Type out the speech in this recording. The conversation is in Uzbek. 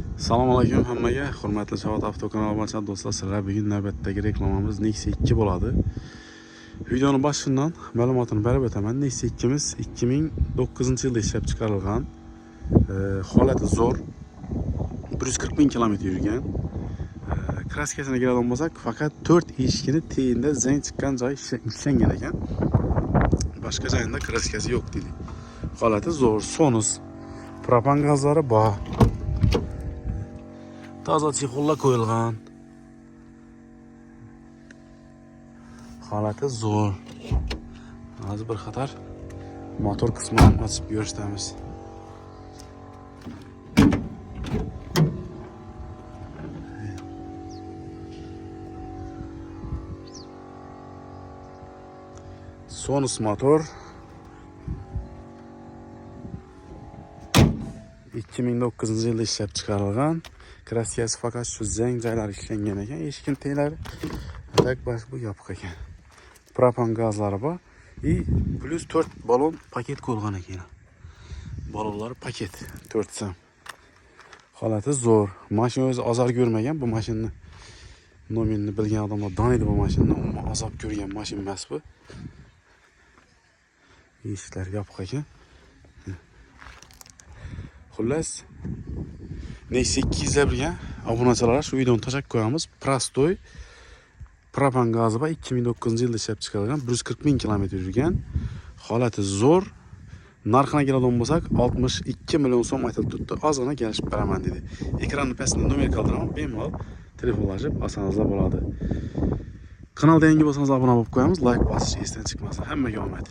Assalomu alaykum hammaga, hurmatli Shavot avtokanal barcha do'stlar, sizlar bugun navbatdagi reklamamiz Nexia 2 bo'ladi. Videoning boshidan ma'lumotini berib o'taman. Nexia 2miz 2009-yilda ishlab chiqarilgan. Holati zo'r. 140 ming kilometr yurgan. Kraskasini keladigan bo'lsak, faqat 4 eshikini teyinda zang chiqqan joy ishlangan ekan. Boshqa joyida kraskasi yo'q dedi. Holati zo'r. Sonus propan gazlari bor. Toza chexollar qo'yilgan. Holati zo'r. Hozir bir qator motor qismini ochib ko'rsatamiz. Sonus motor 2009-yilda ishlab chiqarilgan. Kraskasi faqat shu zang joylari ishlangan ekan. Eshikning teylari tak bosh bu yopiq ekan. Propan gazlari bor. Plus 4 balon paket qo'yilgan ekan. Balonlar paket 4 sam. Holati zo'r. Mashina o'zi azor ko'rmagan. Bu mashinani nomerini bilgan odamlar taniydi bu mashinani. Umuman azob ko'rgan mashina emas bu. Eshiklar yopiq ekan. Xullas, Nexia 2 izlagan obunachilar shu videoni tashlab qo'yamiz. Prostoy propan gazi va 2009-yilda ishlab chiqarilgan, 140 ming kilometr yurgan. Holati zo'r. Narxini keladigan bo'lsak, 62 million so'm aytilib turibdi. Ozgina kelishib beraman dedi. Ekranning pastida nomer qoldiraman, bemalol telefonlashib olsangiz bo'ladi. Kanalga yangi bo'lsangiz obuna bo'lib qo'yamiz, like bosish esdan chiqmasin. Hammaga omad.